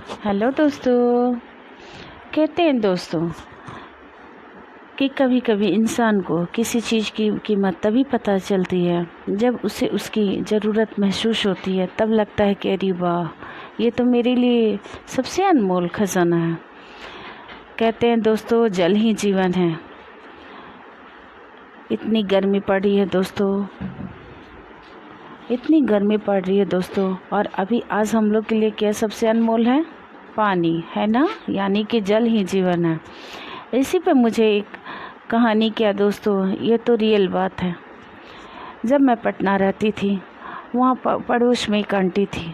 Hello दोस्तों। कहते हैं दोस्तों कि कभी कभी इंसान को किसी चीज़ की कीमत तभी पता चलती है जब उसे उसकी ज़रूरत महसूस होती है। तब लगता है कि अरे वाह, ये तो मेरे लिए सबसे अनमोल खजाना है। कहते हैं दोस्तों, जल ही जीवन है। इतनी गर्मी पड़ रही है दोस्तों, इतनी गर्मी पड़ रही है दोस्तों, और अभी आज हम लोग के लिए क्या सबसे अनमोल है? पानी है ना, यानी कि जल ही जीवन है। इसी पे मुझे एक कहानी क्या दोस्तों, ये तो रियल बात है। जब मैं पटना रहती थी, वहाँ पड़ोस में एक आंटी थी।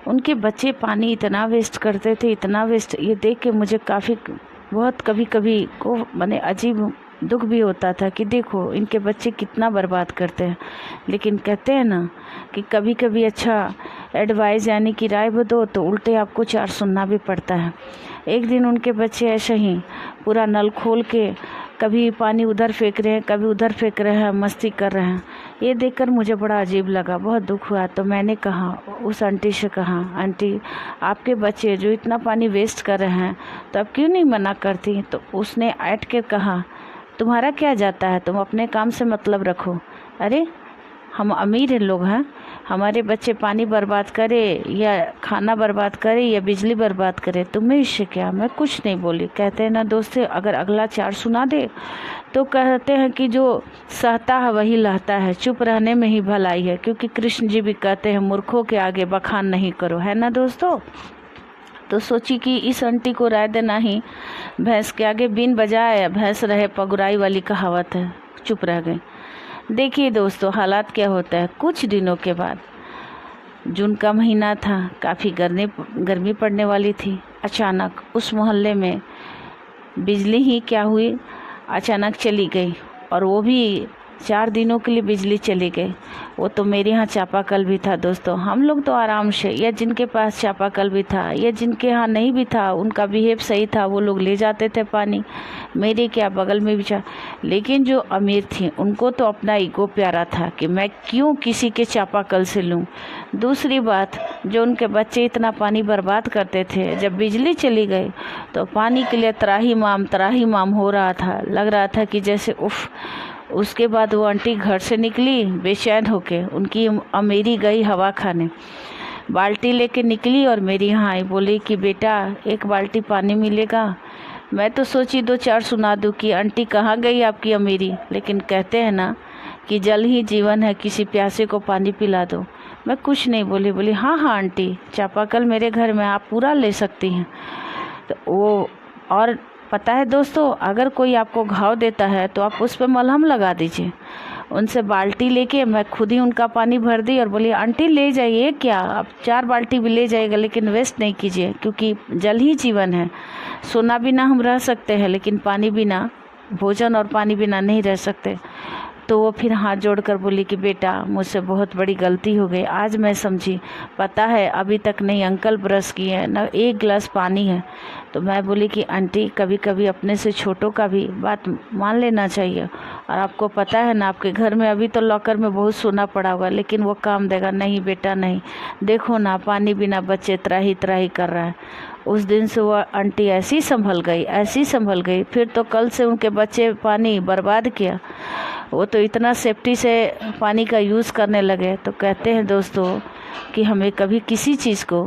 उनके बच्चे पानी इतना वेस्ट करते थे, इतना वेस्ट, ये देख के मुझे बहुत कभी कभी को मैंने अजीब दुख भी होता था कि देखो इनके बच्चे कितना बर्बाद करते हैं। लेकिन कहते हैं ना कि कभी कभी अच्छा एडवाइस यानी कि राय दो तो उल्टे आपको चार सुनना भी पड़ता है। एक दिन उनके बच्चे ऐसे ही पूरा नल खोल के कभी पानी उधर फेंक रहे हैं, कभी उधर फेंक रहे हैं, मस्ती कर रहे हैं। ये देखकर मुझे बड़ा अजीब लगा, बहुत दुख हुआ। तो मैंने कहा, उस आंटी से कहा, आंटी आपके बच्चे जो इतना पानी वेस्ट कर रहे हैं तो आप क्यों नहीं मना करती? तो उसने ऐट के कहा, तुम्हारा क्या जाता है, तुम अपने काम से मतलब रखो। अरे हम अमीर लोग हैं, हमारे बच्चे पानी बर्बाद करे या खाना बर्बाद करे या बिजली बर्बाद करे, तुम्हें इससे क्या? मैं कुछ नहीं बोली। कहते हैं ना दोस्तों, अगर अगला चार सुना दे तो कहते हैं कि जो सहता है वही लहता है, चुप रहने में ही भलाई है। क्योंकि कृष्ण जी भी कहते हैं, मूर्खों के आगे बखान नहीं करो, है ना दोस्तों। तो सोची कि इस आंटी को राय देना ही भैंस के आगे बीन बजाए भैंस रहे पगुराई वाली कहावत है। चुप रह गए। देखिए दोस्तों, हालात क्या होता है। कुछ दिनों के बाद, जून का महीना था, काफ़ी गर्मी पड़ने वाली थी। अचानक उस मोहल्ले में बिजली ही क्या हुई, अचानक चली गई। और वो भी 4 दिनों के लिए बिजली चली गई। वो तो मेरे यहाँ चापाकल भी था दोस्तों। हम लोग तो आराम से, या जिनके पास चापाकल भी था या जिनके यहाँ नहीं भी था, उनका बिहेव सही था, वो लोग ले जाते थे पानी। मेरे क्या बगल में भी था। लेकिन जो अमीर थी उनको तो अपना ईगो प्यारा था कि मैं क्यों किसी के चापाकल से लूँ। दूसरी बात, जो उनके बच्चे इतना पानी बर्बाद करते थे, जब बिजली चली गई तो पानी के लिए त्राही माम हो रहा था। लग रहा था कि जैसे उफ। उसके बाद वो आंटी घर से निकली बेचैन होके, उनकी अमीरी गई हवा खाने। बाल्टी लेके निकली और मेरी यहाँ आई, बोली कि बेटा एक बाल्टी पानी मिलेगा। मैं तो सोची 2-4 सुना दूँ कि आंटी कहाँ गई आपकी अमीरी। लेकिन कहते हैं ना कि जल ही जीवन है, किसी प्यासे को पानी पिला दो। मैं कुछ नहीं बोली। बोली हाँ हाँ आंटी, चापाकल मेरे घर में, आप पूरा ले सकती हैं। तो वो, और पता है दोस्तों, अगर कोई आपको घाव देता है तो आप उस पर मलहम लगा दीजिए। उनसे बाल्टी लेके मैं खुद ही उनका पानी भर दी और बोली आंटी ले जाइए, क्या आप 4 बाल्टी भी ले जाइएगा, लेकिन वेस्ट नहीं कीजिए, क्योंकि जल ही जीवन है। सोना बिना हम रह सकते हैं, लेकिन पानी बिना, भोजन और पानी बिना नहीं रह सकते। तो वो फिर हाथ जोड़कर बोली कि बेटा मुझसे बहुत बड़ी गलती हो गई, आज मैं समझी। पता है अभी तक नहीं अंकल ब्रश किए हैं, न एक गिलास पानी है। तो मैं बोली कि आंटी कभी कभी अपने से छोटों का भी बात मान लेना चाहिए। और आपको पता है ना, आपके घर में अभी तो लॉकर में बहुत सोना पड़ा हुआ, लेकिन वो काम देगा नहीं बेटा नहीं। देखो ना, पानी बिना बच्चे त्राही त्राही कर रहा है। उस दिन से वो आंटी ऐसी संभल गई। फिर तो कल से उनके बच्चे पानी बर्बाद किया, वो तो इतना सेफ्टी से पानी का यूज़ करने लगे। तो कहते हैं दोस्तों कि हमें कभी किसी चीज़ को